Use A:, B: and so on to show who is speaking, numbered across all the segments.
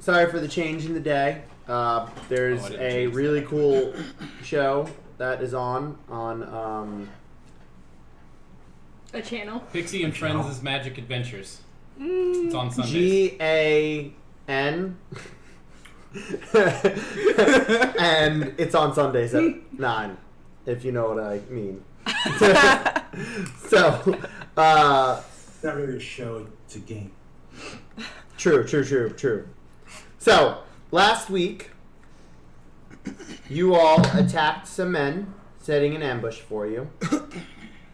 A: sorry for the change in the day. There's a really cool show that is on
B: a channel.
C: Pixie and Friends' Magic Adventures. It's on Sundays.
A: GAN. And it's on Sundays at 9, if you know what I mean. So,
D: it's not really a show, it's a game.
A: True. So, last week, you all attacked some men, setting an ambush for you.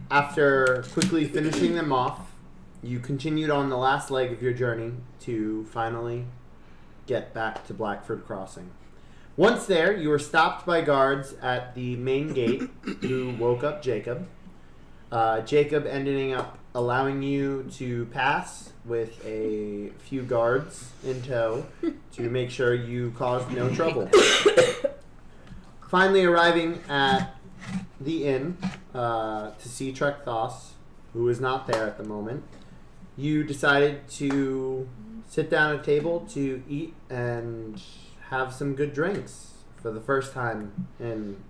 A: After quickly finishing them off, you continued on the last leg of your journey to finally get back to Blackford Crossing. Once there, you were stopped by guards at the main gate who woke up Jacob. Jacob ending up allowing you to pass with a few guards in tow to make sure you caused no trouble. Finally arriving at the inn to see Trek Thos, who is not there at the moment, you decided to sit down at a table to eat and have some good drinks for the first time in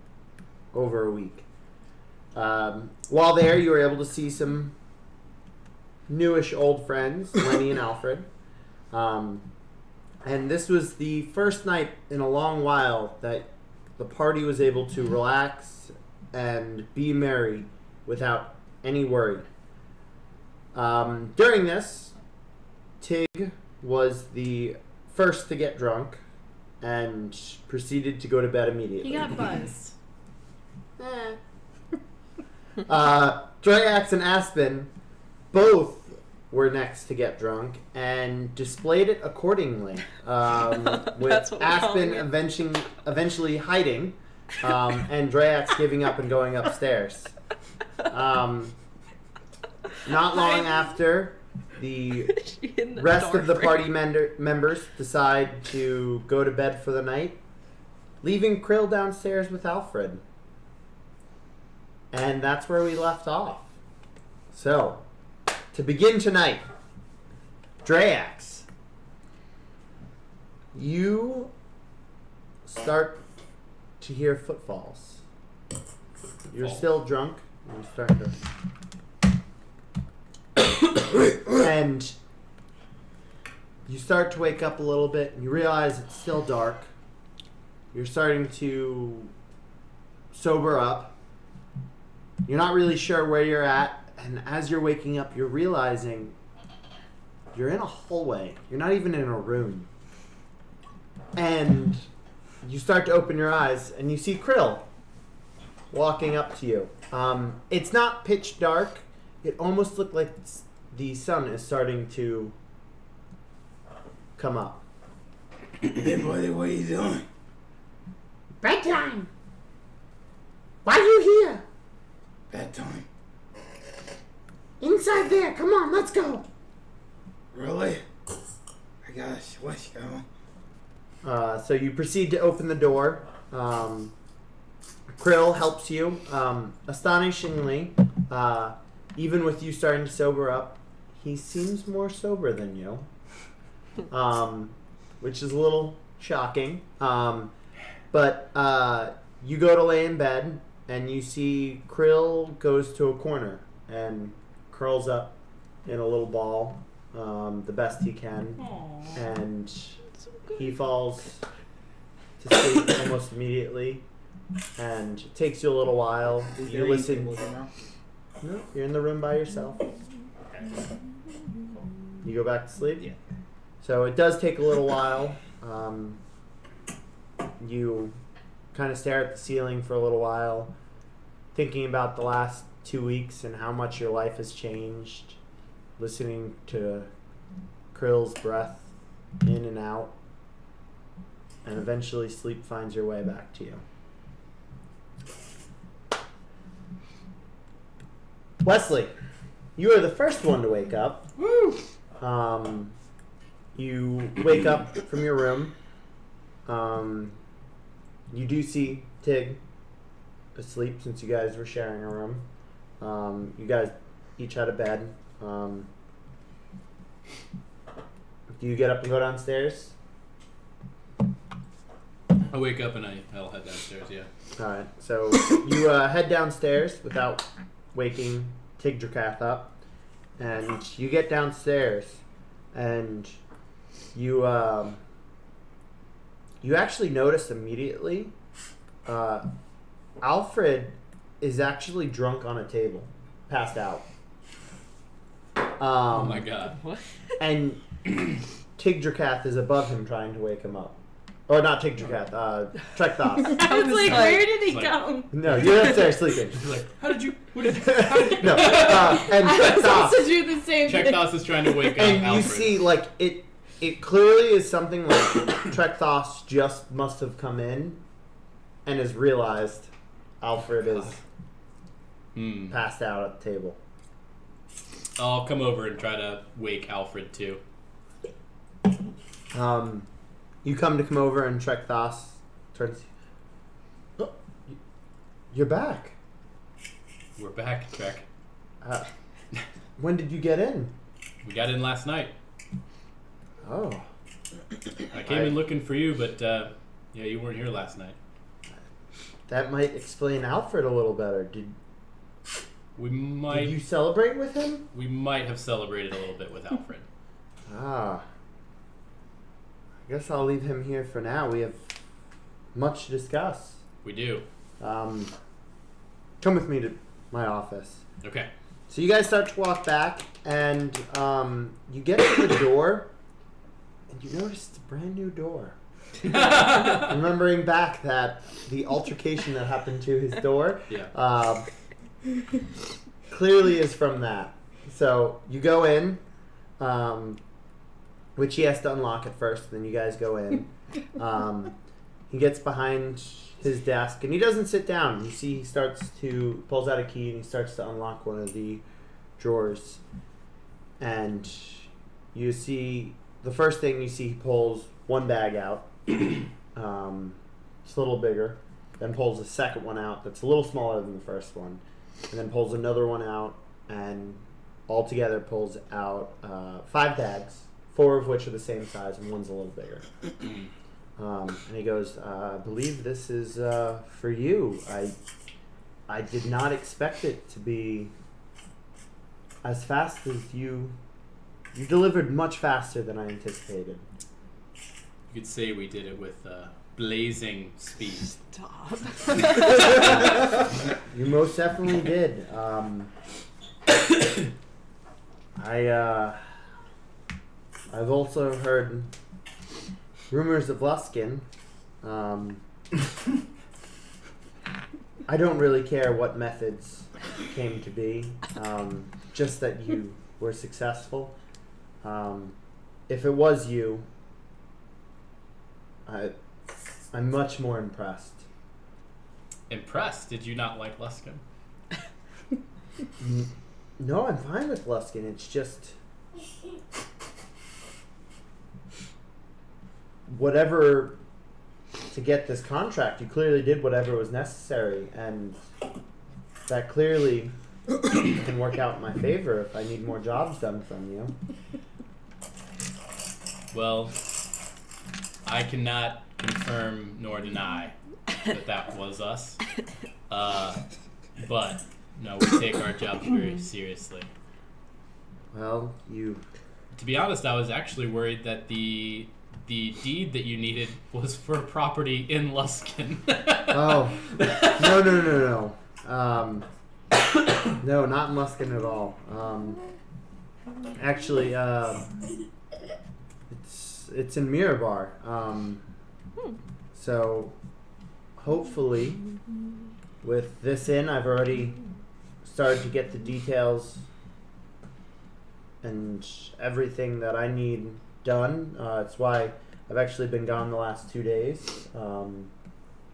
A: over a week. While there, you were able to see some newish old friends, Lenny and Alfred. And this was the first night in a long while that the party was able to relax and be merry without any worry. During this, Tig was the first to get drunk and proceeded to go to bed immediately.
B: He got buzzed.
A: Dryax and Aspen both were next to get drunk and displayed it accordingly, with Aspen eventually hiding and Dryax giving up and going upstairs. Not long after, the rest of the party members decide to go to bed for the night, leaving Krill downstairs with Alfred. And that's where we left off. So, to begin tonight, Dryax, you start to hear footfalls. You're still drunk. You're starting to... and you start to wake up a little bit, and you realize it's still dark. You're starting to sober up. You're not really sure where you're at, and as you're waking up, you're realizing you're in a hallway. You're not even in a room. And you start to open your eyes, and you see Krill walking up to you. It's not pitch dark. It almost looked like the sun is starting to come up.
D: Hey, buddy, what are you doing?
A: Bedtime! Why are you here?
D: Bedtime.
A: Inside there. Come on, let's go.
D: Really? I got a switch going.
A: So you proceed to open the door. Krill helps you. Astonishingly, even with you starting to sober up, he seems more sober than you, which is a little shocking. But you go to lay in bed, and you see Krill goes to a corner and curls up in a little ball, the best he can.
B: Aww.
A: And he falls to sleep almost immediately. And it takes you a little while. You listen. No, you're in the room by yourself. You go back to sleep?
C: Yeah.
A: So it does take a little while. You kind of stare at the ceiling for a little while, thinking about the last 2 weeks and how much your life has changed, listening to Krill's breath in and out, and eventually sleep finds your way back to you. Wesley, you are the first one to wake up.
C: Woo!
A: You wake up from your room. You do see Tig asleep since you guys were sharing a room. You guys each had a bed. Do you get up and go downstairs?
C: I wake up and I'll head downstairs. Yeah.
A: All right. So you head downstairs without waking Tigdrakath up, and you get downstairs, and you you actually notice immediately. Alfred is actually drunk on a table, passed out.
C: Oh my god.
E: What?
A: And Tigdrakath is above him trying to wake him up. Or not Tigdrakath, Trekthos.
B: I was like,
E: like-
B: where did he
C: like-
B: go?
A: No, you're upstairs sleeping.
C: He's like, how did you? What did how did you?
A: No, and
B: I was also
A: Trekthos.
B: do the same thing.
C: Checkthos is trying to wake up
A: And you
C: Alfred.
A: see, like, it clearly is something like Trekthos just must have come in and has realized Alfred is
C: Hmm.
A: passed out at the table.
C: I'll come over and try to wake Alfred too.
A: You come over and Trekthos turns. Oh, you're back.
C: We're back, Trek.
A: When did you get in?
C: We got in last night.
A: Oh,
C: I came in looking for you, but yeah, you weren't here last night.
A: that might explain Alfred a little better. Did
C: We
A: you
C: might
A: celebrate with him?
C: have celebrated a little bit with Alfred.
A: Ah. I guess I'll leave him here for now. We have much to discuss.
C: We do.
A: Come with me to my office.
C: Okay.
A: So you guys start to walk back, and you get to the door, and you notice it's a brand new door. Remembering back that the altercation that happened to his door,
C: Yeah.
A: clearly is from that. So you go in, which he has to unlock at first, then you guys go in. He gets behind his desk, and he doesn't sit down. You see he pulls out a key, and he starts to unlock one of the drawers. And you see, the first thing you see, he pulls one bag out. It's a little bigger. Then pulls a second one out that's a little smaller than the first one. And then pulls another one out, and altogether pulls out 5 bags, 4 of which are the same size, and one's a little bigger. And he goes, I believe this is for you. I did not expect it to be as fast as you delivered much faster than I anticipated.
C: You could say we did it with blazing speed.
E: Stop.
A: You most definitely did. I've also heard rumors of Luskin. I don't really care what methods came to be, just that you were successful. If it was you, I'm much more impressed.
C: Impressed? Did you not like Luskin?
A: No, I'm fine with Luskin. It's just whatever to get this contract. You clearly did whatever was necessary, and that clearly can work out in my favor if I need more jobs done from you.
C: Well, I cannot confirm nor deny that was us. But no, we take our jobs very seriously.
A: Well, you
C: To be honest, I was actually worried that the deed that you needed was for property in Luskin.
A: no. No, not in Luskin at all. Actually, it's in Mirabar. So hopefully, with this in, I've already started to get the details and everything that I need done. It's why I've actually been gone the last 2 days,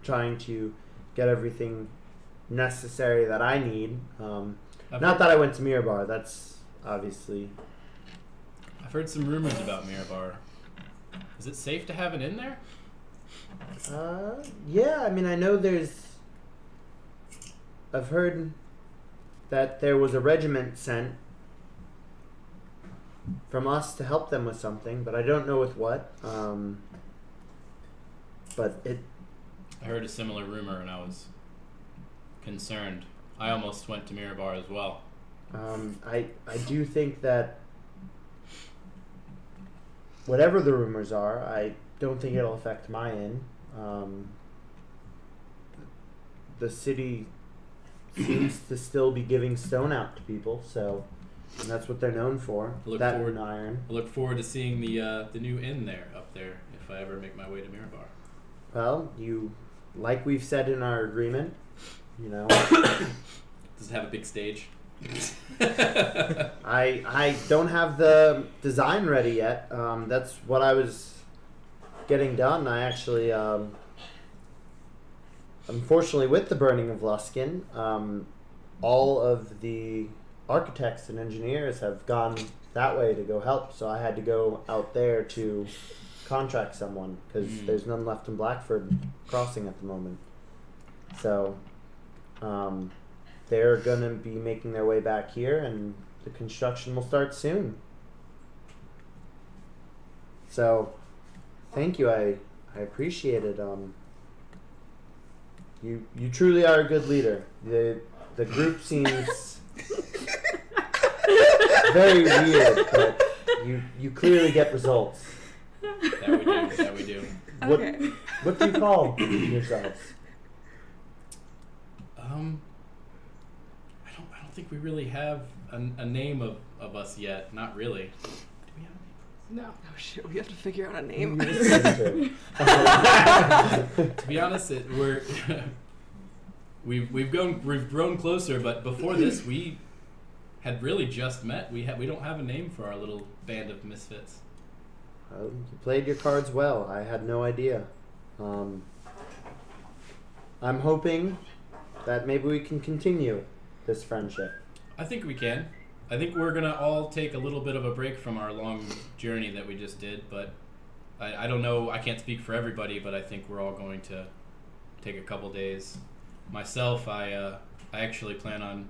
A: trying to get everything necessary that I need. Not that I went to Mirabar. That's obviously.
C: I've heard some rumors about Mirabar. Is it safe to have it in there?
A: Yeah, I mean, I know I've heard that there was a regiment sent from us to help them with something, but I don't know with what. But
C: I heard a similar rumor and I was concerned. I almost went to Mirabar as well.
A: I do think that whatever the rumors are, I don't think it'll affect my inn. The city seems to still be giving stone out to people, so and that's what they're known for.
C: I look
A: That
C: forward-
A: and iron.
C: I look forward to seeing the new inn there up there if I ever make my way to Mirabar.
A: Well, like we've said in our agreement,
C: Does it have a big stage?
A: I don't have the design ready yet. That's what I was getting done. I actually, unfortunately, with the burning of Luskin, all of the architects and engineers have gone that way to go help. So I had to go out there to contract someone because there's none left in Blackford Crossing at the moment. So they're going to be making their way back here, and the construction will start soon. So, thank you. I appreciate it. You truly are a good leader. The group seems very weird, but you clearly get results.
C: That we do.
B: Okay.
A: What do you call yourselves?
C: I don't think we really have a name of us yet. Not really. Do we have a name?
B: No.
E: Oh shit, we have to figure out a name.
C: To be honest, we've grown closer, but before this we had really just met. We don't have a name for our little band of misfits.
A: You played your cards well. I had no idea. I'm hoping that maybe we can continue this friendship.
C: I think we can. I think we're gonna all take a little bit of a break from our long journey that we just did, but I don't know. I can't speak for everybody, but I think we're all going to take a couple days. Myself, I actually plan on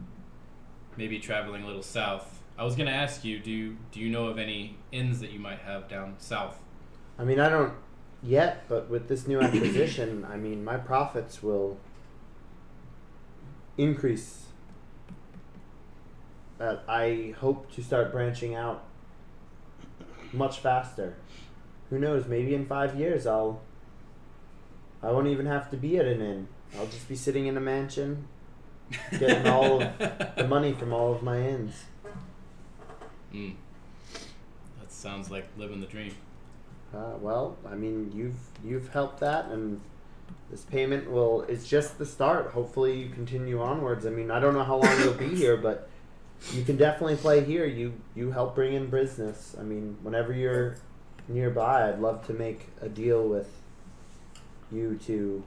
C: maybe traveling a little south. I was gonna ask you, do you know of any inns that you might have down south?
A: I mean, I don't yet, but with this new acquisition, I mean, my profits will increase. I hope to start branching out much faster. Who knows? Maybe in 5 years, I won't even have to be at an inn. I'll just be sitting in a mansion, getting all of the money from all of my inns.
C: That sounds like living the dream.
A: Well, I mean, you've helped that, and this payment it's just the start. Hopefully you continue onwards. I mean, I don't know how long you'll be here, but you can definitely play here. You help bring in business. I mean, whenever you're nearby, I'd love to make a deal with you to...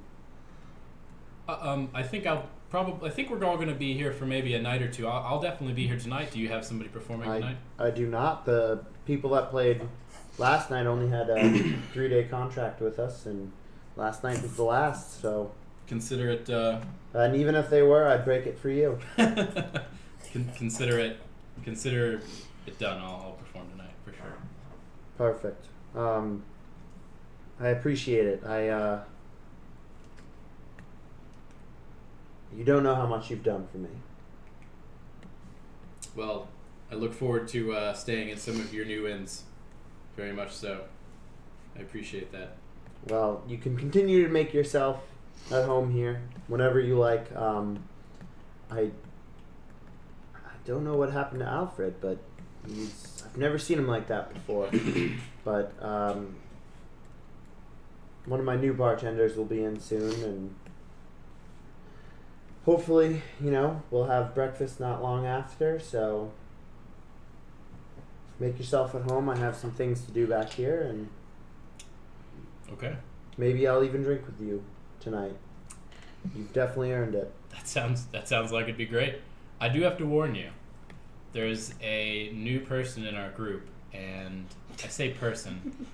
C: I think we're all going to be here for maybe a night or two. I'll definitely be here tonight. Do you have somebody performing tonight?
A: I do not. The people that played last night only had a 3-day contract with us, and last night was the last, so...
C: Consider it...
A: and even if they were, I'd break it for you.
C: Consider it done. I'll perform tonight, for sure.
A: Perfect. I appreciate it. You don't know how much you've done for me.
C: Well, I look forward to staying in some of your new inns. Very much so. I appreciate that.
A: Well, you can continue to make yourself at home here whenever you like. I don't know what happened to Alfred, but I've never seen him like that before. But one of my new bartenders will be in soon, and hopefully, we'll have breakfast not long after, so make yourself at home. I have some things to do back here, and
C: Okay.
A: maybe I'll even drink with you tonight. You've definitely earned it.
C: That sounds like it'd be great. I do have to warn you. There's a new person in our group, and I say person.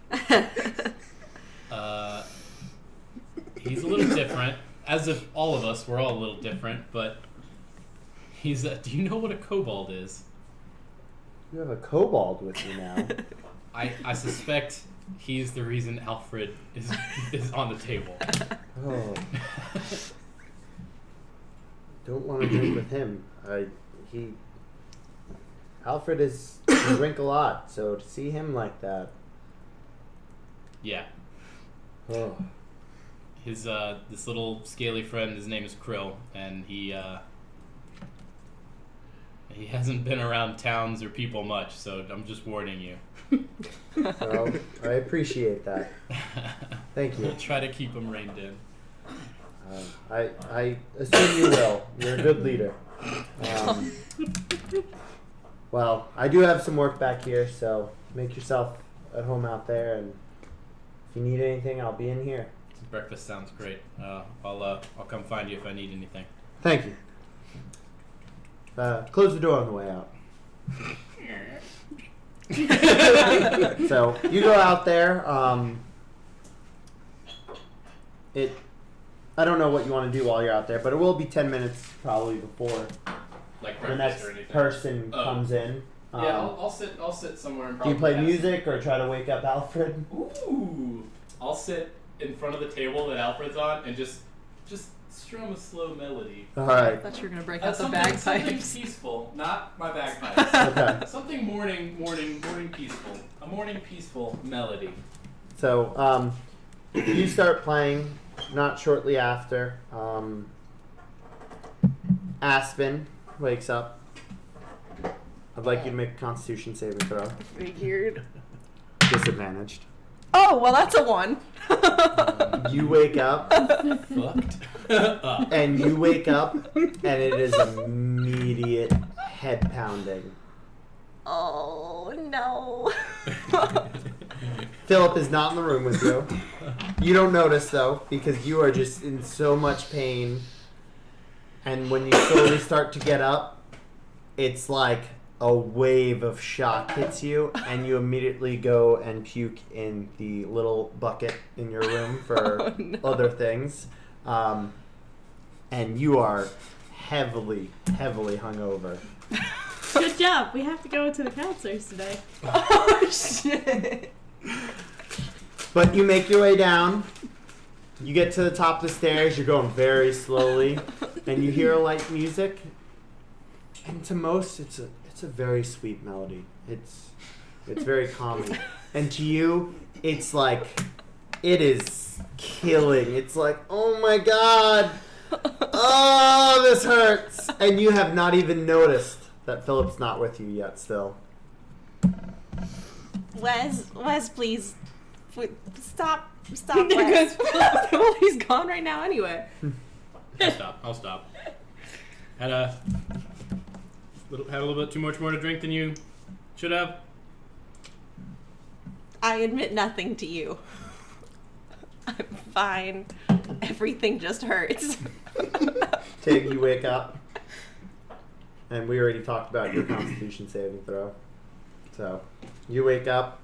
C: He's a little different. As if all of us, we're all a little different, but do you know what a kobold is?
A: You have a kobold with you now.
C: I suspect he's the reason Alfred is on the table.
A: Oh. Don't want to drink with him. Alfred can drink a lot, so to see him like that.
C: Yeah.
A: Oh.
C: His this little scaly friend, his name is Krill, and he hasn't been around towns or people much, so I'm just warning you.
A: Well, I appreciate that. Thank you.
C: We'll try to keep him reined in.
A: I assume you will. You're a good leader. Well, I do have some work back here, so make yourself at home out there, and if you need anything, I'll be in here.
C: Breakfast sounds great. I'll come find you if I need anything.
A: Thank you. Close the door on the way out. So you go out there. I don't know what you want to do while you're out there, but it will be 10 minutes probably before
C: Like
A: the
C: breakfast
A: next
C: or anything.
A: person
C: Oh.
A: comes in.
C: Yeah, I'll sit somewhere. And
A: Do you
C: probably
A: play
C: pass-
A: music or try to wake up Alfred?
C: Ooh, I'll sit in front of the table that Alfred's on and just strum a slow melody.
A: All
E: I
A: right.
E: thought you were gonna break out the
C: Something
E: bagpipes.
C: peaceful, not my bagpipes.
A: Okay.
C: Something morning peaceful. A morning peaceful melody.
A: So you start playing. Not shortly after, Aspen wakes up. I'd like you to make a Constitution saving throw.
E: Figured.
A: Disadvantaged.
E: Oh, well, that's a 1.
A: You wake up,
C: Fucked up.
A: and you wake up, and it is immediate head pounding.
E: Oh, no.
A: Philip is not in the room with you. You don't notice, though, because you are just in so much pain. And when you slowly start to get up, it's like a wave of shock hits you, and you immediately go and puke in the little bucket in your room for
E: Oh, no.
A: other things. And you are heavily, heavily hungover.
B: Good job. We have to go to the counselors today.
E: Oh, shit.
A: But you make your way down. You get to the top of the stairs. You're going very slowly, and you hear light music. And to most, it's a very sweet melody. It's very calming. And to you, it's like it is killing. It's like, oh my god, oh, this hurts. And you have not even noticed that Philip's not with you yet. Still.
F: Wes, please. Stop,
E: Because
F: Wes.
E: well, he's gone right now anyway.
C: I'll stop. Had a little bit too much more to drink than you should have.
F: I admit nothing to you. I'm fine. Everything just hurts.
A: Tig, you wake up, and we already talked about your Constitution saving throw. So, you wake up,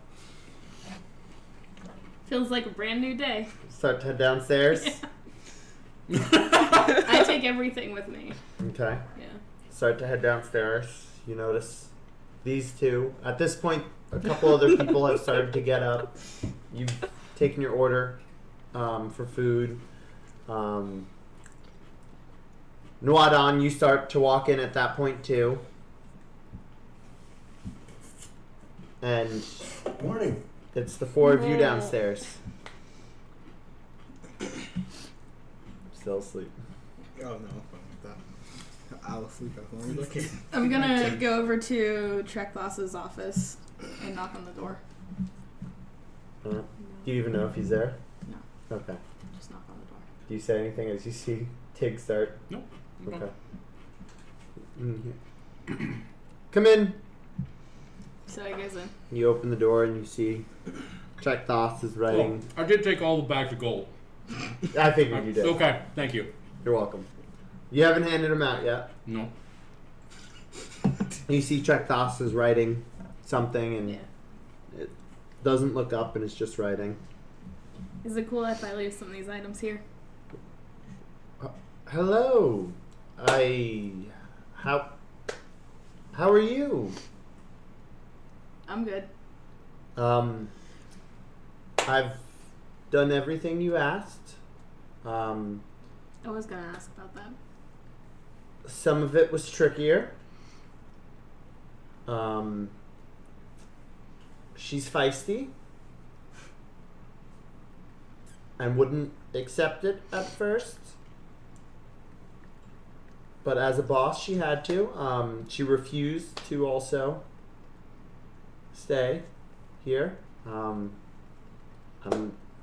B: Feels like a brand new day.
A: start to head downstairs.
B: I take everything with me.
A: Okay.
B: Yeah.
A: Start to head downstairs. You notice these two. At this point, a couple other people have started to get up. You've taken your order for food. Nuadon, you start to walk in at that point too. And
D: Morning.
A: it's the four of you
F: No.
A: downstairs. Still asleep.
D: Oh no, I'm fine with that. I'll sleep as long as I can.
B: I'm gonna go over to Trekloss's office and knock on the door.
A: Do you even know if he's there?
B: No.
A: Okay.
B: Just knock on the door.
A: Do you say anything as you see Tig start?
C: Nope.
A: Okay. Come in.
B: So I goes in.
A: You open the door and you see Czech Thos is writing.
C: I did take all the bags of gold.
A: I figured you did.
C: Okay, thank you.
A: You're welcome. You haven't handed him out yet.
C: No.
A: You see Czech Thos is writing something and
B: Yeah.
A: it doesn't look up and it's just writing.
B: Is it cool if I leave some of these items here?
A: Hello. How are you?
B: I'm good.
A: I've done everything you asked.
B: I was gonna ask about that.
A: Some of it was trickier. She's feisty and wouldn't accept it at first. But as a boss, she had to. She refused to also stay here.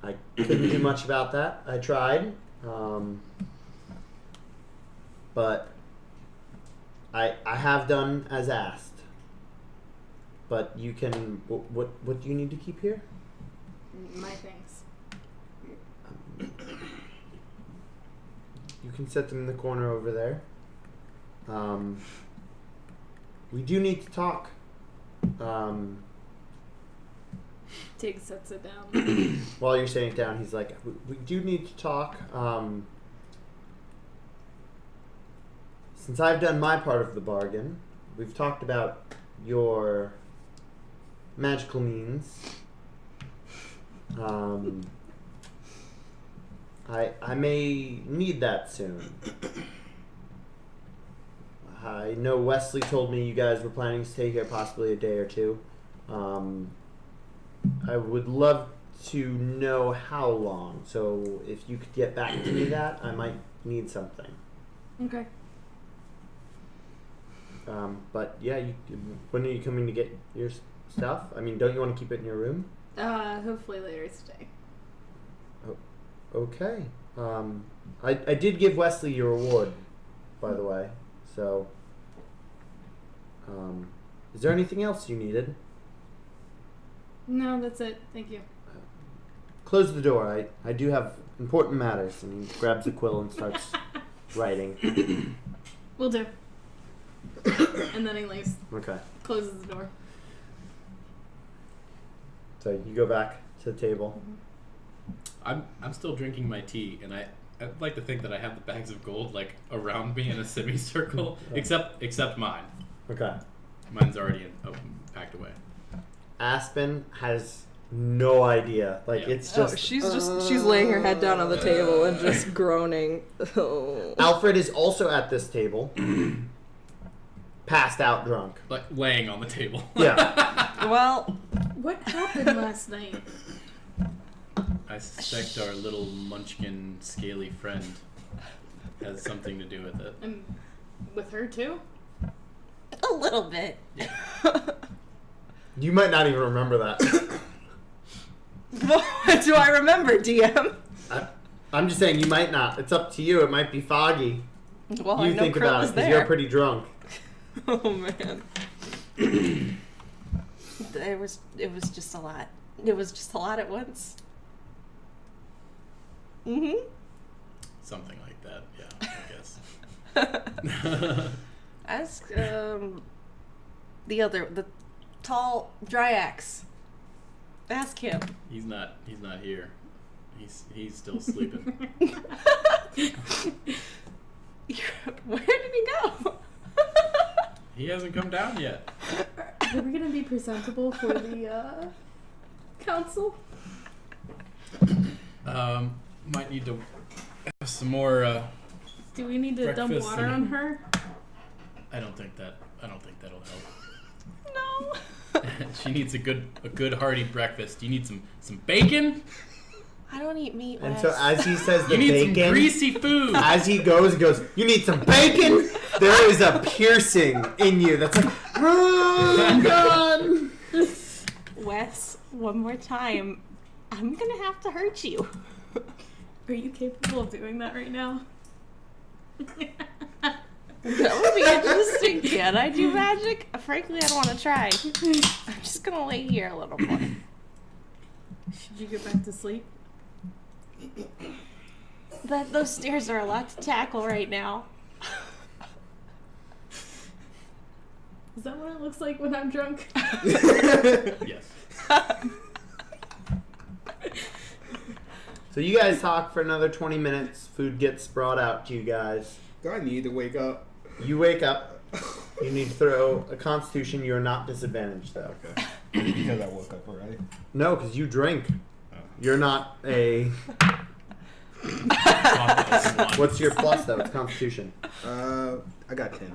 A: I couldn't do much about that. I tried. But I have done as asked. But you can. What do you need to keep here?
B: My things.
A: You can set them in the corner over there. We do need to talk.
B: Tig sets it down.
A: While you're sitting down, he's like, we do need to talk. Since I've done my part of the bargain, we've talked about your magical means. I may need that soon. I know Wesley told me you guys were planning to stay here possibly a day or two. I would love to know how long. So if you could get back to me that, I might need something.
B: Okay.
A: But yeah, when are you coming to get your stuff? I mean, don't you want to keep it in your room?
B: Hopefully later today.
A: Okay. I did give Wesley your reward, by the way. So, is there anything else you needed?
B: No, that's it. Thank you.
A: Close the door. I do have important matters. And he grabs a quill and starts writing.
B: Will do. And then he leaves.
A: Okay.
B: Closes the door.
A: So you go back to the table.
C: I'm still drinking my tea, and I'd like to think that I have the bags of gold like around me in a semicircle, except mine.
A: Okay.
C: Mine's already packed away.
A: Aspen has no idea. Like
C: Yeah.
A: it's just.
E: she's laying her head down on the table and just groaning. Oh.
A: Alfred is also at this table, passed out drunk.
C: Like laying on the table.
A: Yeah.
F: Well,
B: What happened last night?
C: I suspect our little munchkin scaly friend has something to do with it.
B: And with her too?
F: a little bit.
A: You might not even remember that.
F: What do I remember, DM?
A: I'm just saying you might not. It's up to you. It might be foggy.
F: Well,
A: You
F: I know
A: think
F: Krill
A: about
F: was
A: it because
F: there.
A: you're pretty drunk.
E: Oh man.
F: It was just a lot. It was just a lot at once. Mm-hmm.
C: Something like that, yeah, I guess.
F: Ask the tall Dryax. Ask him.
C: He's not here. He's still sleeping.
F: Where did he go?
C: He hasn't come down yet.
B: Are we gonna be presentable for the council?
C: Might need to have some more.
B: Do we need to dump
C: Breakfast
B: water
C: and-
B: on her?
C: I don't think that'll help.
F: No.
C: She needs a good hearty breakfast. You need some bacon.
F: I don't eat meat.
A: And
F: Wes.
A: so as he says the
C: You need
A: bacon,
C: some greasy food.
A: as he goes, you need some bacon? There is a piercing in you that's like, oh, God.
F: Wes, one more time. I'm gonna have to hurt you.
B: Are you capable of doing that right now?
F: That would be interesting. Can I do magic? Frankly, I don't want to try. I'm just gonna lay here a little more.
B: Should you get back to sleep?
F: Those stairs are a lot to tackle right now.
B: Is that what it looks like when I'm drunk?
C: Yes.
A: So you guys talk for another 20 minutes. Food gets brought out to you guys.
D: Do I need to wake up?
A: You wake up. You need to throw a Constitution. You're not disadvantaged, though.
D: Okay. Because I woke up already.
A: No, because you drink. You're not a. What's your plus though? It's Constitution.
D: I got 10.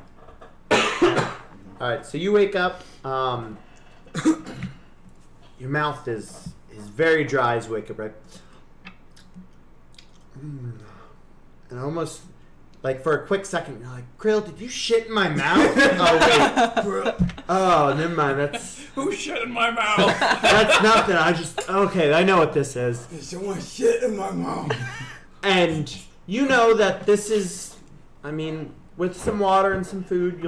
A: All right, so you wake up. Your mouth is very dry as you wake up, right? And almost like for a quick second, you're like, "Krill, did you shit in my mouth?" Oh wait. Oh, never mind. That's
C: Who shit in my mouth?
A: that's nothing. Okay. I know what this is.
D: There's so much shit in my mouth.
A: And you know that this is. I mean, with some water and some food,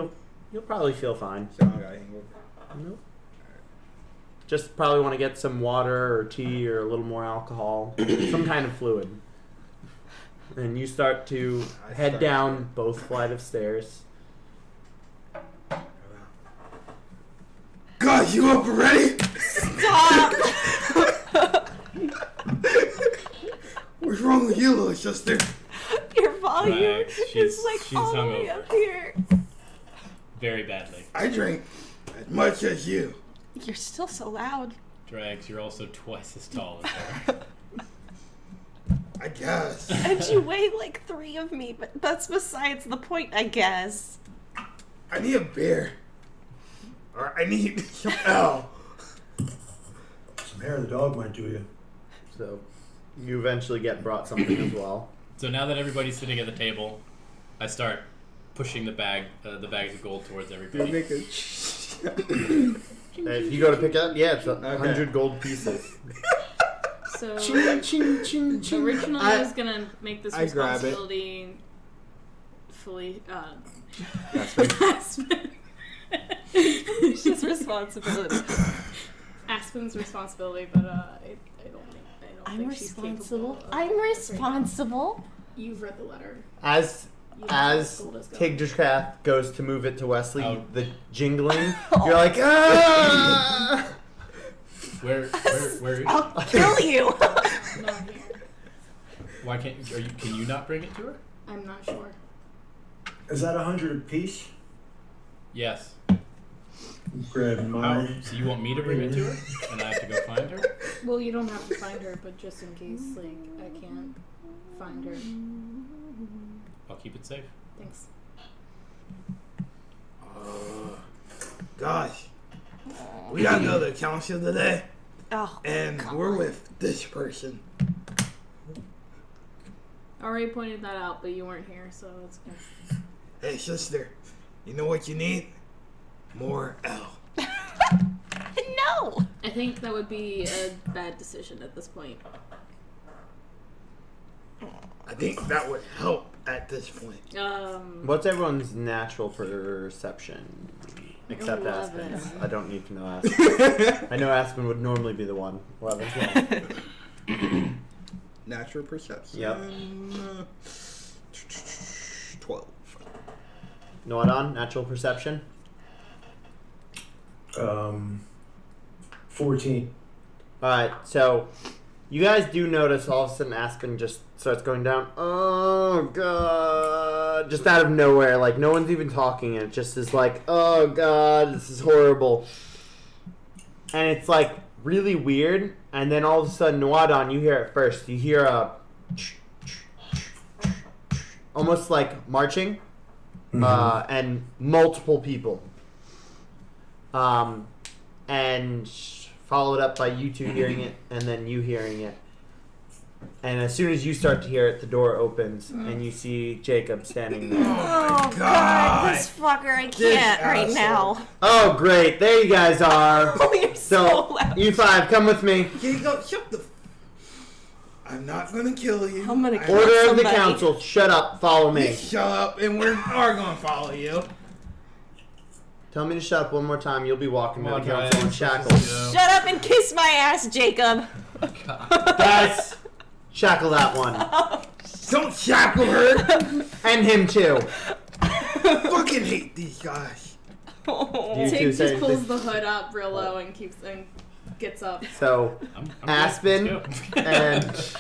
A: you'll probably feel fine.
D: So I got hangover.
A: Nope. Just probably want to get some water or tea or a little more alcohol, some kind of fluid. And you start to head down both flight of stairs.
D: God, you up already?
F: Stop!
D: What's wrong with you, little sister?
F: Your volume
C: Right,
F: is like
C: she's
F: all the way
C: hungover.
F: up here.
C: Very badly.
D: I drink as much as you.
F: You're still so loud.
C: Drags, you're also twice as tall as her.
D: I guess.
F: And you weigh like 3 of me, but that's besides the point, I guess.
D: I need a beer. Or I need some L.
G: Some hair of the dog might do you.
A: So you eventually get brought something as well.
C: So now that everybody's sitting at the table, I start pushing the bags of gold towards everybody.
A: If you go to pick it up, yeah, it's 100 gold pieces.
B: So
A: Ching, ching, ching, ching.
B: originally I was gonna make this
D: I grab it.
B: responsibility fully
A: Aspen.
E: She's responsibility.
B: Aspen's responsibility, but I don't
F: I'm
B: think she's capable
F: responsible.
B: of
F: I'm
B: it.
F: responsible.
B: You've read the letter.
A: As
B: You know where
A: as
B: gold is going.
A: Tigdrath goes to move it to Wesley,
C: Oh.
A: the jingling, you're like, ah!
C: Where
F: I'll kill you.
B: Not here.
C: why can't can you not bring it to her?
B: I'm not sure.
G: Is that 100 apiece?
C: Yes.
G: Grab
C: How,
G: mine.
C: so you want me to bring it to her? And I have to go find her?
B: Well, you don't have to find her, but just in case, like, I can't find her.
C: I'll keep it safe.
B: Thanks.
D: Gosh. We gotta go to the council today.
F: Oh,
D: And
F: come
D: we're
F: on.
D: with this person.
B: I already pointed that out, but you weren't here, so it's good.
D: Hey, sister. You know what you need? More L.
F: No.
B: I think that would be a bad decision at this point.
D: I think that would help at this point.
A: What's everyone's natural perception? Except
B: 11.
A: Aspen's. I don't need to know Aspen. I know Aspen would normally be the one. 11 as well.
D: Natural perception.
A: Yep.
D: 12.
A: Noadon, natural perception.
G: 14.
A: Alright, so you guys do notice all of a sudden Aspen just starts going down. Oh god. Just out of nowhere. Like no one's even talking and it just is like, oh god, this is horrible. And it's like really weird. And then all of a sudden, Noadon, you hear it first. You hear a almost like marching. And multiple people. And followed up by you two hearing it, and then you hearing it. And as soon as you start to hear it, the door opens, and you see Jacob standing there.
F: Oh
D: God.
F: God, this fucker! I can't right
D: asshole.
F: now.
A: Oh, great! There you guys are.
F: Oh, you're so
A: So,
F: loud.
A: you five, come with me.
D: Here you go. Shut the. I'm not gonna kill you.
F: I'm gonna kill
A: Order of the
F: somebody.
A: council. Shut up. Follow
D: You
A: me.
D: shut up, and we are gonna follow you.
A: Tell me to shut up one more time. You'll be walking to the
C: Come on,
A: council in
C: guys.
A: shackles.
F: Shut up and kiss my ass, Jacob.
A: Guys, shackle that one.
D: Don't shackle her.
A: And him too.
D: Fucking hate these guys.
A: You two
B: Tig
A: say
B: just pulls
A: anything?
B: the hood up real low and gets up.
A: So,
C: I'm
A: Aspen
C: good. Let's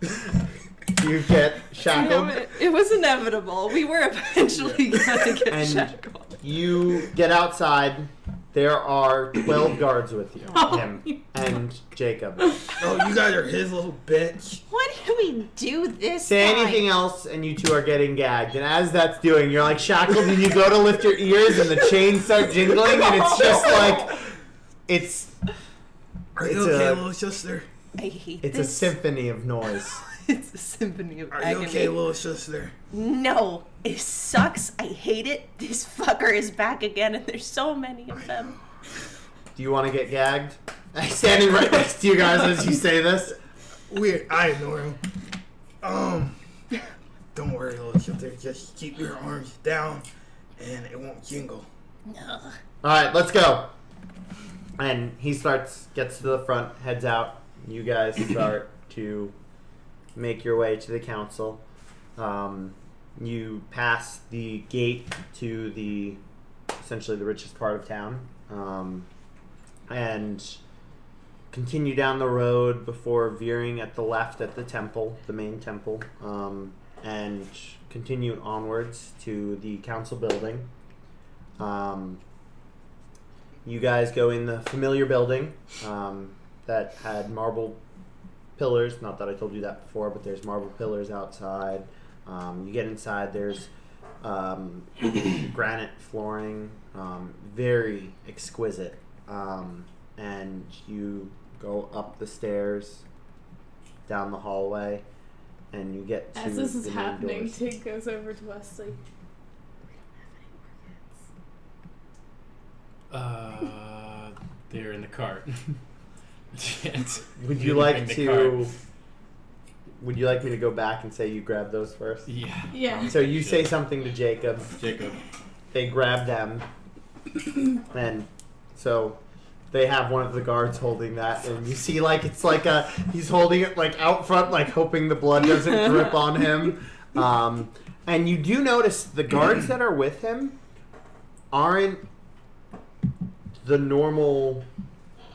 C: go.
A: and you get shackled.
E: It was inevitable. We were eventually gonna get
A: And
E: shackled.
A: you get outside. There are 12 guards with you, him and Jacob.
D: Oh, you guys are his little bitch.
F: What did we do this
A: Say
F: time?
A: anything else, and you two are getting gagged. And as that's doing, you're like shackled, and you go to lift your ears, and the chains start jingling, and it's just like it's
D: Are you
A: It's
D: okay,
A: a-
D: little sister?
F: I hate
A: it's a
F: this.
A: symphony of noise.
F: It's a symphony of
D: Are
F: agony.
D: you okay, little sister?
F: No, it sucks. I hate it. This fucker is back again, and there's so many of them.
A: Do you want to get gagged? I'm standing right next to you guys as you say this.
D: Weird. I ignore him. Don't worry, little sister. Just keep your arms down, and it won't jingle.
F: No.
A: All right, let's go. And he gets to the front, heads out. You guys start to make your way to the council. You pass the gate to essentially the richest part of town, and continue down the road before veering at the left at the temple, the main temple, and continue onwards to the council building. You guys go in the familiar building that had marble pillars. Not that I told you that before, but there's marble pillars outside. You get inside, there's granite flooring, very exquisite. And you go up the stairs, down the hallway, and you get to
B: As this is
A: the main
B: happening,
A: doors.
B: Tig goes over to Wesley.
C: They're in the cart. Shit.
A: Would you
C: Didn't
A: like
C: bring the
A: to?
C: cart.
A: Would you like me to go back and say you grab those first?
C: Yeah.
B: Yeah.
A: So you say something to Jacob.
C: Jacob.
A: They grab them, and so they have one of the guards holding that, and you see like it's like he's holding it like out front, like hoping the blood doesn't drip on him. And you do notice the guards that are with him aren't the normal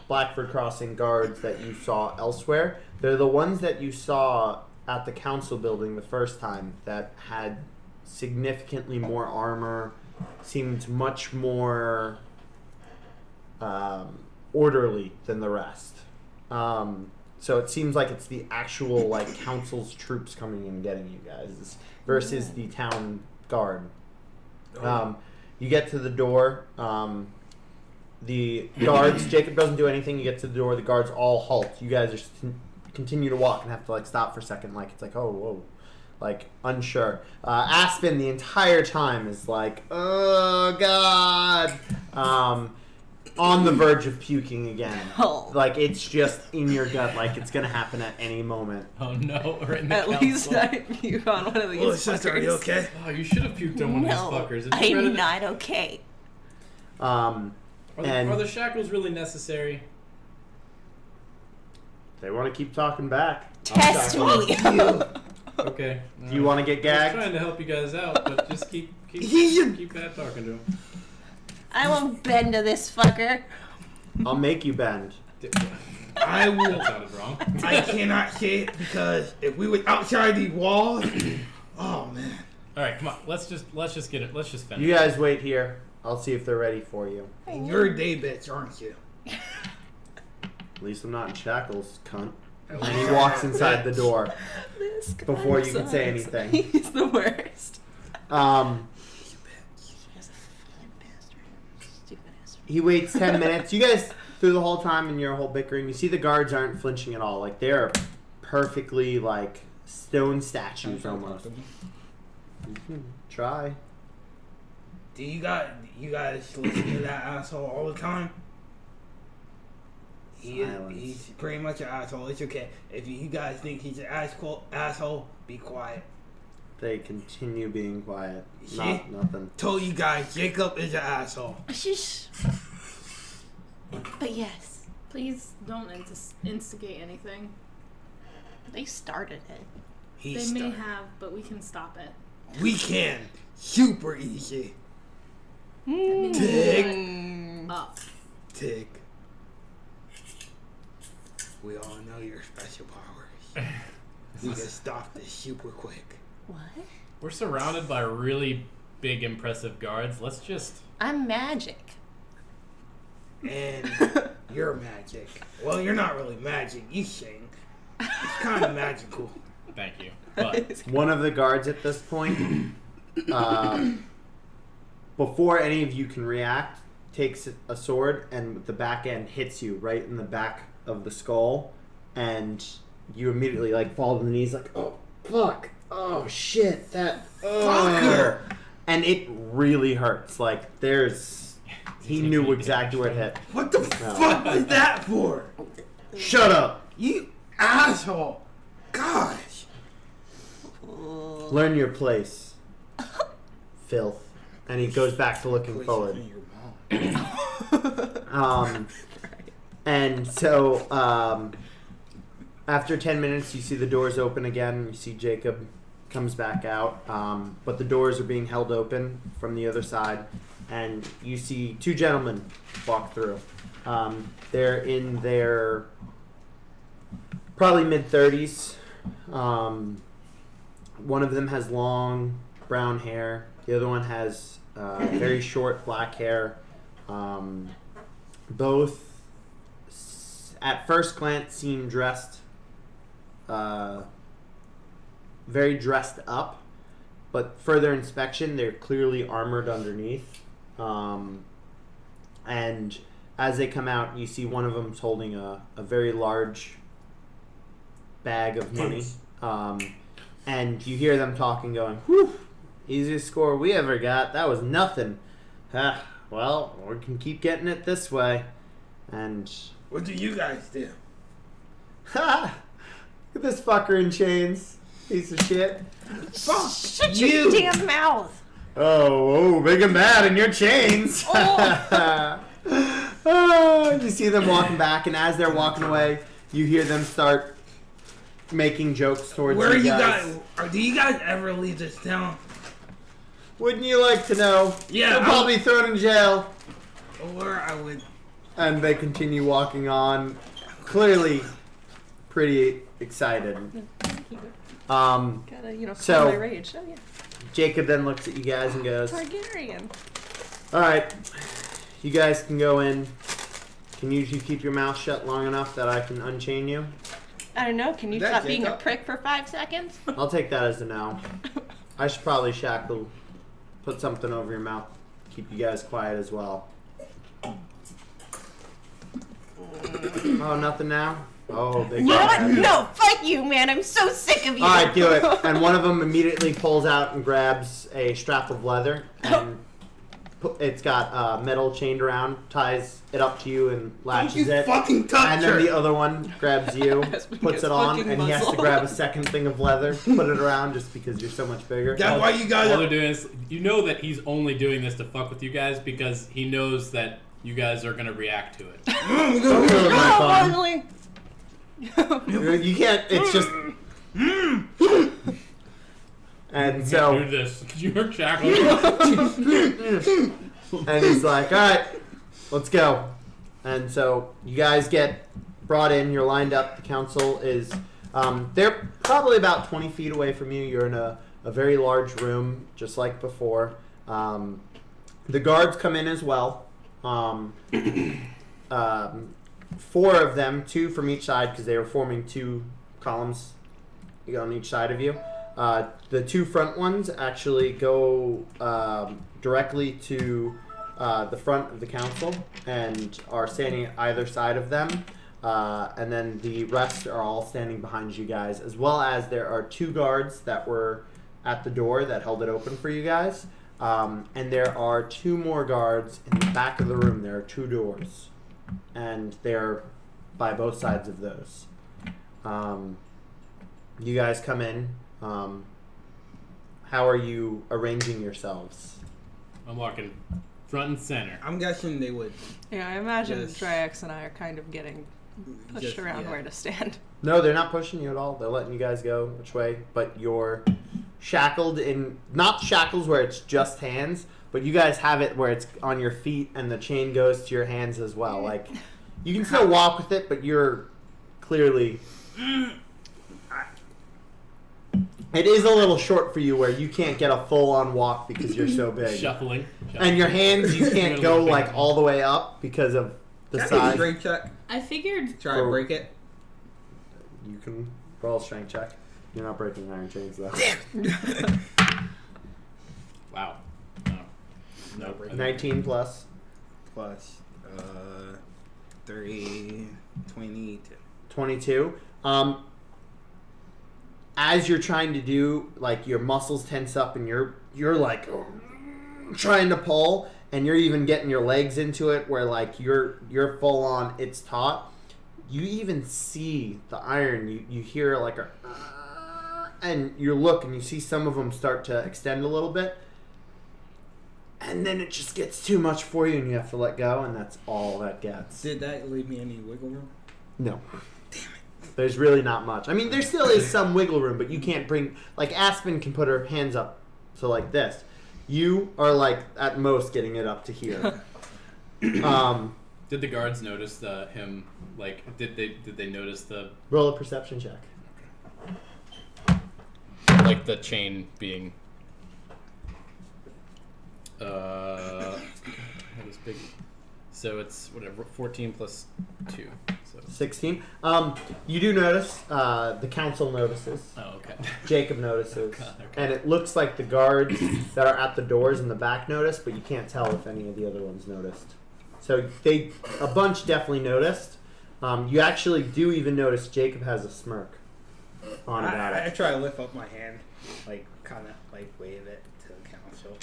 A: Blackford Crossing guards that you saw elsewhere. They're the ones that you saw at the council building the first time that had significantly more armor, seemed much more orderly than the rest. So it seems like it's the actual like council's troops coming and getting you guys versus the town guard. You get to the door. The guards, Jacob doesn't do anything. You get to the door. The guards all halt. You guys are continue to walk and have to like stop for a second. Like it's like, oh, whoa, like unsure. Aspen the entire time is like, oh god, on the verge of puking again.
F: Oh.
A: Like it's just in your gut. Like it's gonna happen at any moment.
C: Oh no, we're in the
F: At
C: council.
F: least I puke on one of these
D: Little sister, are you
F: fuckers.
D: okay?
C: Oh, you should have puked on one
F: No,
C: of these fuckers. Have you read
F: I'm
C: it?
F: not okay.
C: Are the shackles really necessary?
A: They want to keep talking back.
F: Test me.
C: Okay.
A: Do you want to get
C: I was
A: gagged?
C: trying to help you guys out, but just keep bad talking to him.
F: I won't bend to this fucker.
A: I'll make you bend.
D: I will.
C: That sounded wrong.
D: I cannot say it because if we were outside the walls, oh man.
C: All right, come on. Let's just get it. Let's just finish.
A: You guys wait here. I'll see if they're ready for you.
D: And you're a day bitch, aren't you?
A: At least I'm not in shackles, cunt.
D: And
A: And he walks inside the door
F: This guy
A: before you can say
F: sucks.
A: anything.
F: He's the worst. He's a fucking bastard. Stupid ass.
A: He waits 10 minutes. You guys, through the whole time in your whole bickering, you see the guards aren't flinching at all. Like, they're perfectly, like, stone statues almost. Try.
D: Do you guys listen to that asshole all the time?
A: Silence.
D: He's pretty much an asshole. It's okay. If you guys think he's an asshole, be quiet.
A: They continue being quiet.
D: See?
A: Nothing.
D: Told you guys, Jacob is an asshole.
F: Shush. But yes,
B: Please don't instigate anything.
F: they started it.
D: He
B: They may
D: started.
B: have, but we can stop it.
D: We can. Super easy.
F: Mm.
D: Tick.
B: Up.
D: Tick. We all know your special powers. We can stop this super quick.
F: What?
C: We're surrounded by really big, impressive guards. Let's just.
F: I'm magic.
D: and you're magic. Well, you're not really magic. You sing. It's kind of magical.
C: Thank you. But
A: One of the guards at this point, before any of you can react, takes a sword and with the back end hits you right in the back of the skull, and you immediately like fall to the knees like, oh fuck, oh shit, that
D: Fucker.
A: and it really hurts. Like he knew exactly where it hit.
D: What the fuck was that for?
A: Shut up.
D: You asshole. Gosh.
A: Learn your place. Filth. And he goes back to looking forward. And so, after 10 minutes, you see the doors open again. You see Jacob comes back out. But the doors are being held open from the other side. And you see two gentlemen walk through. They're in their probably mid-30s. One of them has long brown hair. The other one has very short black hair. Both, at first glance, seem dressed, very dressed up. But further inspection, they're clearly armored underneath. And as they come out, you see one of them's holding a very large bag of money. And you hear them talking, going, whew, easiest score we ever got. That was nothing. Well, we can keep getting it this way. And,
D: What do you guys do?
A: ha! Look at this fucker in chains. Piece of shit.
D: Fuck
F: Shut
D: you.
F: your damn mouth.
A: Oh, big and bad in your chains. Oh, you see them walking back, and as they're walking away, you hear them start making jokes towards
D: Where are
A: you
D: you
A: guys.
D: guys? Or do you guys ever leave this town?
A: Wouldn't you like to know?
D: Yeah,
A: You'll probably be thrown in jail.
D: Or I would.
A: And they continue walking on, clearly pretty excited.
E: Gotta, calm
A: So-
E: my rage. Oh, yeah.
A: Jacob then looks at you guys and goes,
F: Targaryen.
A: alright, you guys can go in. Can you keep your mouth shut long enough that I can unchain you?
F: I don't know. Can you
D: That's
F: stop being a
D: it.
F: prick for 5 seconds?
A: I'll take that as a no. I should probably put something over your mouth, keep you guys quiet as well. Oh, nothing now? Oh, big
F: You know what?
A: bad.
F: No, fuck you, man. I'm so sick of you.
A: Alright, do it. And one of them immediately pulls out and grabs a strap of leather, and it's got metal chained around, ties it up to you and
D: Don't
A: latches
D: you
A: it.
D: fucking touch
A: And
D: her.
A: then the other one grabs you,
E: Husband
A: puts
E: gets
A: it on,
E: fucking
A: and he has to
E: muzzled.
A: grab a second thing of leather, put it around just because you're so much bigger.
D: That's why you guys.
C: all they're doing is, you know that he's only doing this to fuck with you guys because he knows that you guys are gonna react to it.
A: Don't ruin my fun.
F: Finally.
A: You can't, it's just. And
C: Do
A: so,
C: this. You're shackled.
A: and he's like, alright, let's go. And so, you guys get brought in, you're lined up, the council is, they're probably about 20 feet away from you, you're in a very large room, just like before. The guards come in as well. 4 of them, 2 from each side, because they were forming 2 columns on each side of you. The 2 front ones actually go directly to the front of the council and are standing either side of them. And then the rest are all standing behind you guys, as well as there are 2 guards that were at the door that held it open for you guys. And there are 2 more guards in the back of the room. There are 2 doors, and they're by both sides of those. You guys come in. How are you arranging yourselves?
C: I'm walking front and center.
D: I'm guessing they would.
E: Yeah, I imagine
D: Yes.
E: Drax and I are kind of getting pushed
D: Just-
E: around
D: yeah.
E: where to stand.
A: No, they're not pushing you at all. They're letting you guys go which way, but you're shackled in, not shackles where it's just hands, but you guys have it where it's on your feet and the chain goes to your hands as well. Like, you can still walk with it, but you're clearly... It is a little short for you where you can't get a full-on walk because you're so big.
C: Shuffling.
A: And your hands, you can't go like all the way up because of The
D: Can I get a
A: size.
D: strength check?
B: I figured.
D: Try
A: For-
D: to break it.
A: You can roll a strength check. You're not breaking iron chains though.
C: Wow. No.
D: No, break it.
A: 19 plus.
D: Plus 30, 22.
A: 22. As you're trying to do, like, your muscles tense up and you're like trying to pull, and you're even getting your legs into it where like you're full on, it's taut. You even see the iron. You hear like a and you look and you see some of them start to extend a little bit. And then it just gets too much for you and you have to let go, and that's all that gets.
D: Did that leave me any wiggle room?
A: No. There's really not much. I mean, there still is some wiggle room, but you can't bring... Like, Aspen can put her hands up to like this. You are, like, at most getting it up to here.
C: Did the guards notice him? Like, did they notice the
A: Roll a perception check.
C: like the chain being? This big. So it's whatever 14 plus 2. So
A: 16. You do notice, the council notices.
C: oh okay.
A: Jacob notices.
C: Okay.
A: And it looks like the guards that are at the doors in the back notice, but you can't tell if any of the other ones noticed. So a bunch definitely noticed. You actually do even notice Jacob has a smirk on about
D: I
A: it.
D: try to lift up my hand, like kind of like wave it to the council.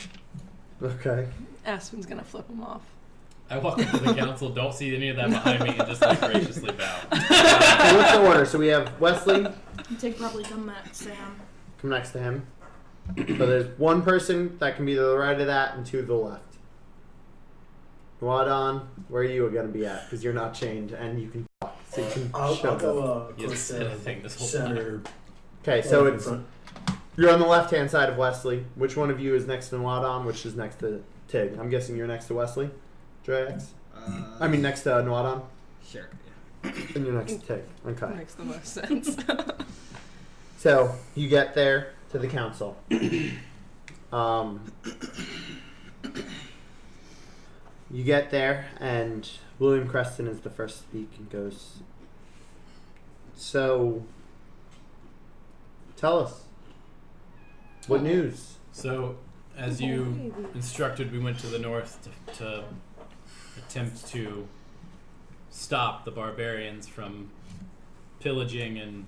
A: Okay.
F: Aspen's gonna flip him off.
C: I walk into the council, don't see any of that behind me, and just like graciously bow.
A: So what's the order? So we have Wesley,
B: Take probably come back, Sam.
A: come next to him. So there's one person that can be to the right of that and two to the left. Wadon, where are you going to be at? Because you're not chained and you can talk. So you can
G: I'll
A: show them.
G: go
C: He hasn't said anything this whole
G: center.
A: Okay, so
G: in
A: it's
G: front.
A: you're on the left-hand side of Wesley. Which one of you is next to Nwadon? Which is next to Tig? I'm guessing you're next to Wesley, Drax. I mean, next to Nwadon,
D: Sure.
A: and you're next to Tig. Okay.
E: Makes the most sense.
A: So you get there to the council. You get there, and William Creston is the first to speak and goes, "So, tell us, what news?"
C: So, as you instructed, we went to the north to attempt to stop the barbarians from pillaging and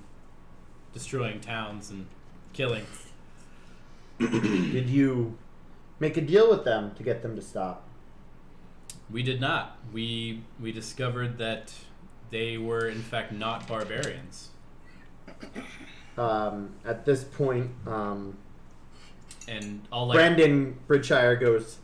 C: destroying towns and killing.
A: Did you make a deal with them to get them to stop?
C: We did not. We discovered that they were in fact not barbarians.
A: At this point,
C: And all like
A: Brandon Bridgeshire goes,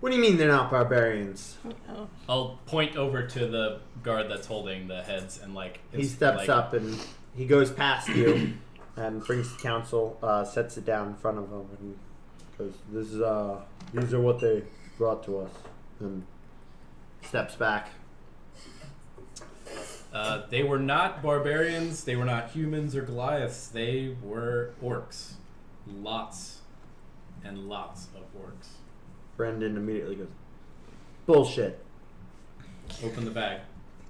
A: "What do you mean they're not barbarians?"
F: Oh.
C: I'll point over to the guard that's holding the heads and like
A: He
C: it's
A: steps
C: like,
A: up and he goes past you and brings the council, sets it down in front of him, and goes, "This is these are what they brought to us," and steps back.
C: They were not barbarians. They were not humans or Goliaths. They were orcs. Lots and lots of orcs.
A: Brendan immediately goes, "Bullshit.
C: Open the bag.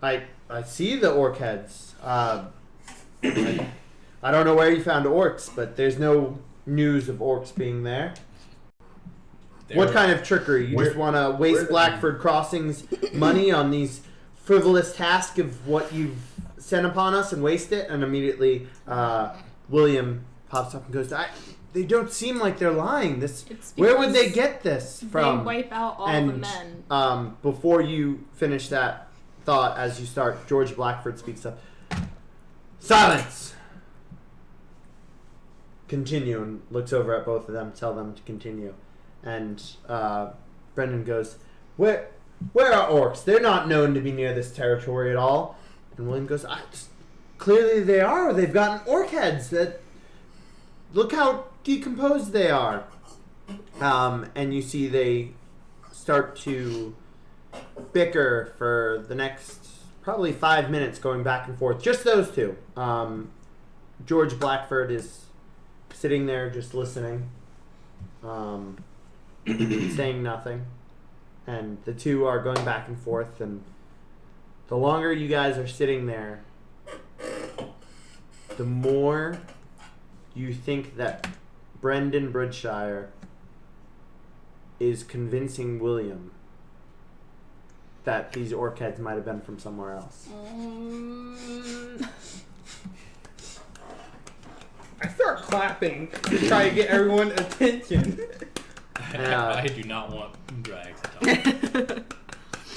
A: I see the orc heads. I don't know where you found orcs, but there's no news of orcs being there.
C: They
A: What
C: were-
A: kind of trickery? You just want to waste
G: where-
A: Blackford Crossing's money on these frivolous tasks of what you've sent upon us and waste it?" And immediately William pops up and goes, "They don't seem like they're lying. This,
B: It's
A: where would they
B: because
A: get this from?"
B: They wipe out all
A: and
B: the men.
A: Before you finish that thought, as you start, George Blackford speaks up. "Silence! Continue," and looks over at both of them, tell them to continue. And Brendan goes, Where are orcs? They're not known to be near this territory at all." And William goes, "Clearly they are. They've gotten orc heads. Look how decomposed they are." And you see they start to bicker for the next probably 5 minutes, going back and forth. Just those two. George Blackford is sitting there just listening, saying nothing. And the two are going back and forth, and The longer you guys are sitting there, the more you think that Brendan Bridgeshire is convincing William that these orc heads might have been from somewhere else.
D: I start clapping to try to get everyone's attention.
C: I do not want drags to talk.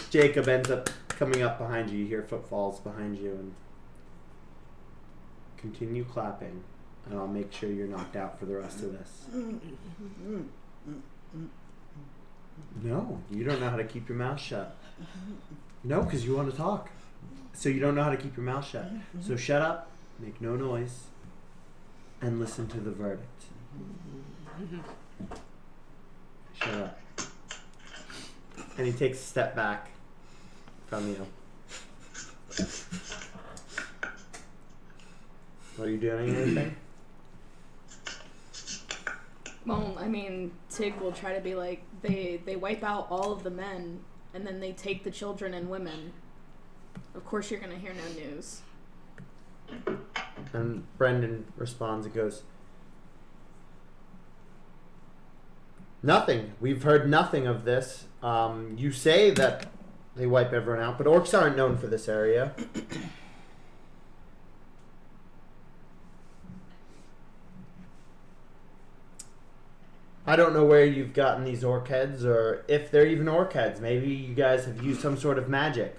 A: Jacob ends up coming up behind you. You hear footfalls behind you and continue clapping, and I'll make sure you're knocked out for the rest of this. No, you don't know how to keep your mouth shut. No, because you want to talk. So you don't know how to keep your mouth shut. So shut up, make no noise, and listen to the verdict. Shut up. And he takes a step back from you. Are you doing anything?
B: Well, I mean, Tig will try to be like, they wipe out all of the men, and then they take the children and women. Of course you're gonna hear no news.
A: And Brendan responds and goes, nothing. We've heard nothing of this. You say that they wipe everyone out, but orcs aren't known for this area. I don't know where you've gotten these orc heads, or if they're even orc heads. Maybe you guys have used some sort of magic.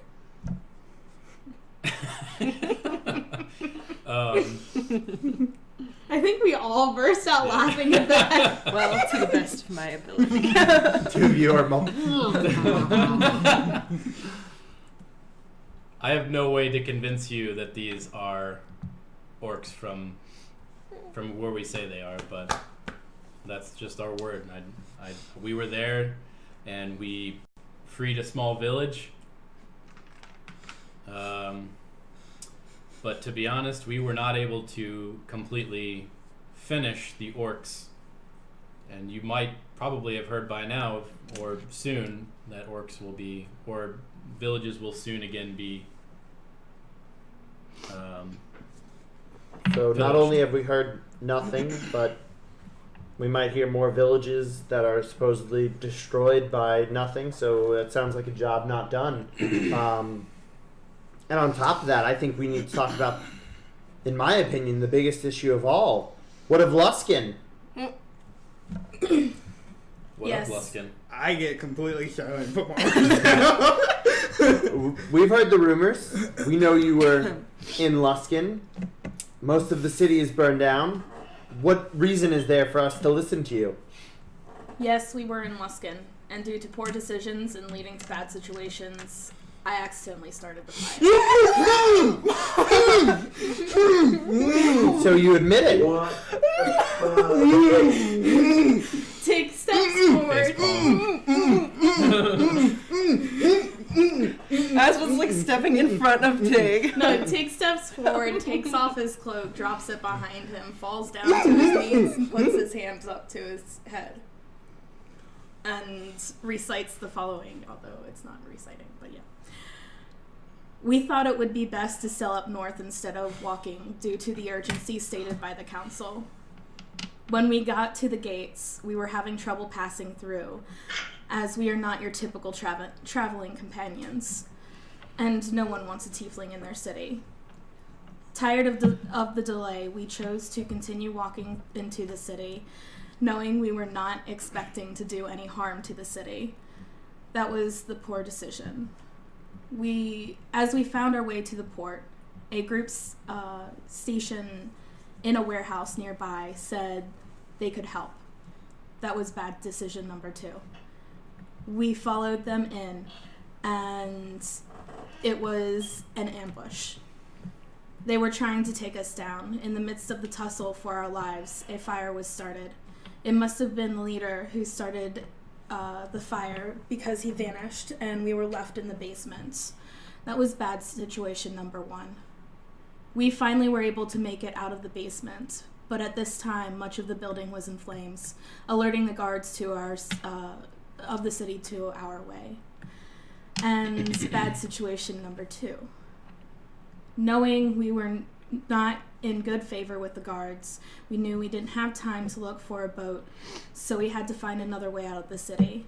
B: I think we all burst out laughing at that.
F: Well, to the best of my ability.
A: Two of you are
C: I have no way to convince you that these are orcs from where we say they are, but that's just our word. We were there, and we freed a small village. But to be honest, we were not able to completely finish the orcs. And you might probably have heard by now, or soon, that orcs will be, or villages will soon again be.
A: So not only have we heard nothing, but we might hear more villages that are supposedly destroyed by nothing. So that sounds like a job not done. And on top of that, I think we need to talk about, in my opinion, the biggest issue of all. What of Luskin?
C: What
B: Yes.
C: up, Luskin?
D: I get completely silent. Put my arms down.
A: We've heard the rumors. We know you were in Luskin. Most of the city is burned down. What reason is there for us to listen to you?
B: Yes, we were in Luskin, and due to poor decisions and leading to bad situations, I accidentally started the fire.
A: So you admit it.
G: What?
B: Take steps forward.
F: As was like stepping in front of Tig.
B: No, takes steps forward, takes off his cloak, drops it behind him, falls down to his knees, and puts his hands up to his head, and recites the following, although it's not reciting, but yeah. We thought it would be best to sail up north instead of walking due to the urgency stated by the council. When we got to the gates, we were having trouble passing through, as we are not your typical traveling companions, and no one wants a tiefling in their city. Tired of the delay, we chose to continue walking into the city, knowing we were not expecting to do any harm to the city. That was the poor decision. As we found our way to the port, a group stationed in a warehouse nearby said they could help. That was bad decision number 2. We followed them in, and it was an ambush. They were trying to take us down. In the midst of the tussle for our lives, a fire was started. It must have been the leader who started the fire because he vanished and we were left in the basement. That was bad situation number 1. We finally were able to make it out of the basement, but at this time, much of the building was in flames, alerting the guards to of the city to our way. And bad situation number 2. Knowing we were not in good favor with the guards, we knew we didn't have time to look for a boat, so we had to find another way out of the city.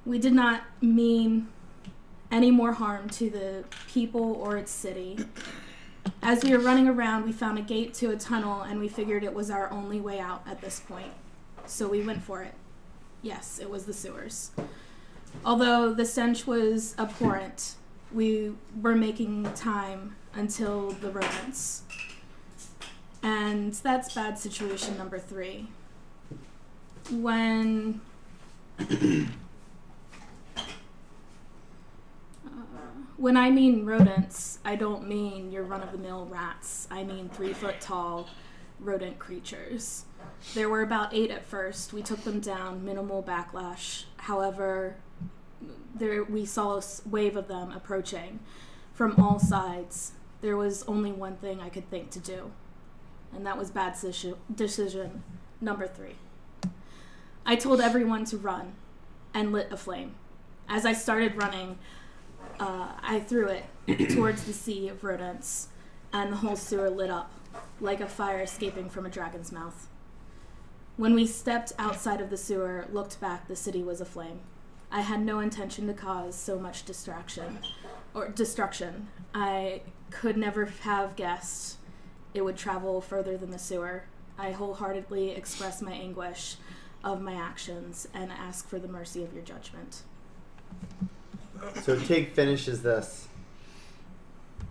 B: We did not mean any more harm to the people or its city. As we were running around, we found a gate to a tunnel, and we figured it was our only way out at this point. So we went for it. Yes, it was the sewers. Although the stench was abhorrent, we were making time until the rodents. And that's bad situation number 3. When when I mean rodents, I don't mean your run-of-the-mill rats. I mean 3-foot-tall rodent creatures. There were about 8 at first. We took them down, minimal backlash. However, we saw a wave of them approaching from all sides. There was only one thing I could think to do, and that was bad decision number 3. I told everyone to run and lit a flame. As I started running, I threw it towards the sea of rodents, and the whole sewer lit up like a fire escaping from a dragon's mouth. When we stepped outside of the sewer, looked back, the city was aflame. I had no intention to cause so much destruction. I could never have guessed it would travel further than the sewer. I wholeheartedly express my anguish of my actions and ask for the mercy of your judgment.
A: So Tig finishes this.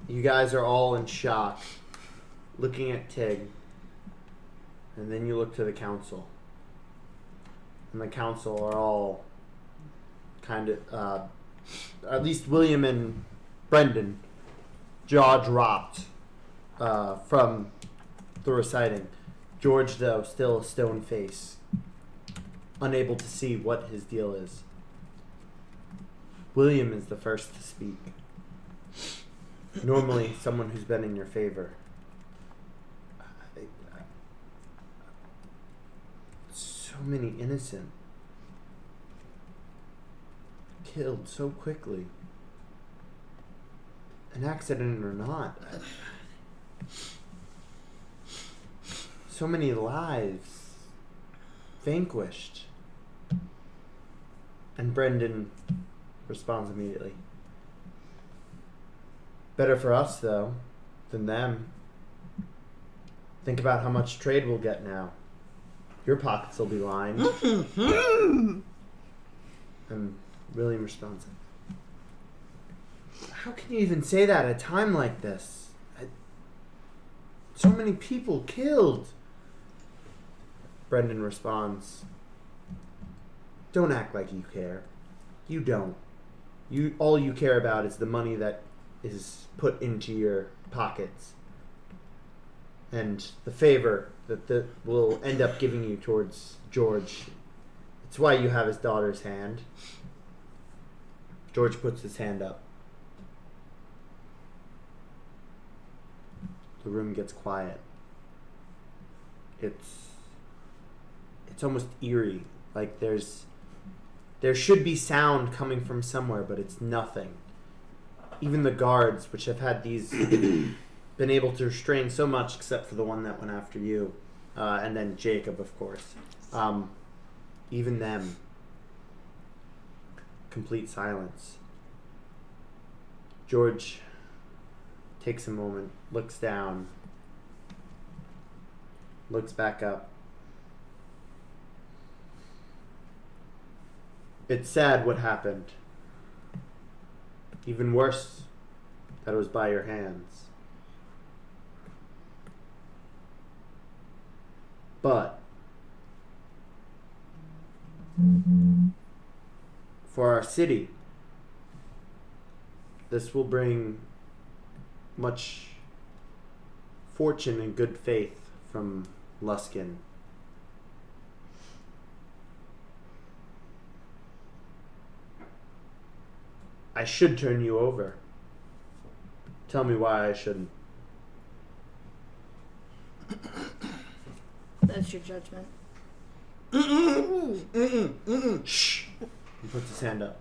A: You guys are all in shock, looking at Tig, and then you look to the council. And the council are all kind of, at least William and Brendan, jaw dropped from the reciting. George, though, still a stone face, unable to see what his deal is. William is the first to speak. Normally, someone who's been in your favor. So many innocent. Killed so quickly. An accident or not. So many lives vanquished. And Brendan responds immediately. Better for us, though, than them. Think about how much trade we'll get now. Your pockets will be lined. And William responds, how can you even say that at a time like this? So many people killed. Brendan responds, don't act like you care. You don't. All you care about is the money that is put into your pockets and the favor that will end up giving you towards George. It's why you have his daughter's hand. George puts his hand up. The room gets quiet. It's almost eerie. Like there should be sound coming from somewhere, but it's nothing. Even the guards, which have had these been able to restrain so much, except for the one that went after you, and then Jacob, of course. Even them, complete silence. George takes a moment, looks down, looks back up. It's sad what happened. Even worse that it was by your hands. But for our city, this will bring much fortune and good faith from Luskin. I should turn you over. Tell me why I shouldn't.
B: That's your judgment.
A: Shh. He puts his hand up.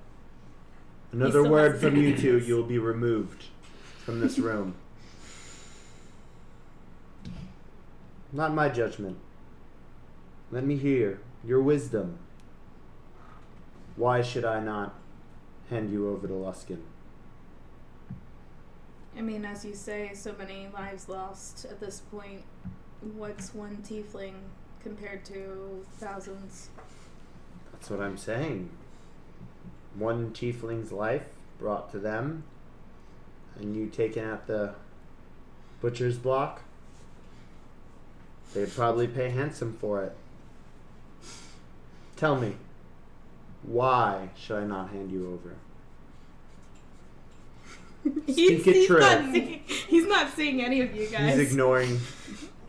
A: Another
B: still
A: word
B: has
A: from
B: to
A: you
B: do
A: two,
B: this.
A: you'll be removed from this room. Not my judgment. Let me hear your wisdom. Why should I not hand you over to Luskin?
B: I mean, as you say, so many lives lost at this point. What's one tiefling compared to thousands?
A: That's what I'm saying. One tiefling's life brought to them, and you taken at the butcher's block. They'd probably pay handsome for it. Tell me, why should I not hand you over? Speak it true.
B: He's not seeing any of you guys.
A: He's ignoring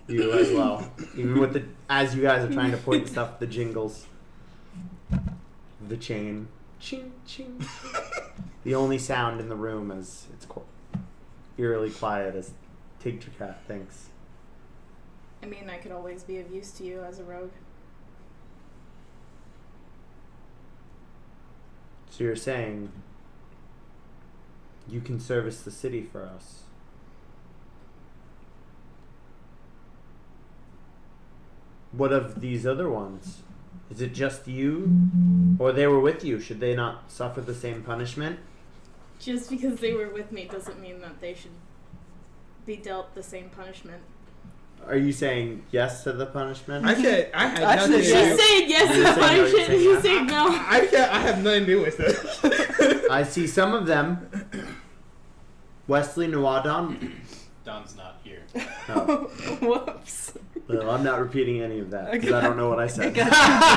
A: you as well, even with the as you guys are trying to point stuff, the jingles, the chain, ching ching. The only sound in the room as it's eerily quiet as Tiggercat thinks.
B: I mean, I could always be of use to you as a rogue.
A: So you're saying you can service the city for us? What of these other ones? Is it just you? Or they were with you? Should they not suffer the same punishment?
B: Just because they were with me doesn't mean that they should be dealt the same punishment.
A: Are you saying yes to the punishment?
D: I said I had
E: I
D: nothing to
E: said
D: do.
B: She's saying yes to
A: You're
B: the
A: saying no, you're
B: punishment.
A: saying
B: He's
A: yes.
B: saying no.
D: I said I have nothing to do with it.
A: I see some of them. Wesley Noadon.
C: Don's not here.
A: Oh,
E: Whoops.
A: well, I'm not repeating any of that because I don't know what I said.
E: Gotcha.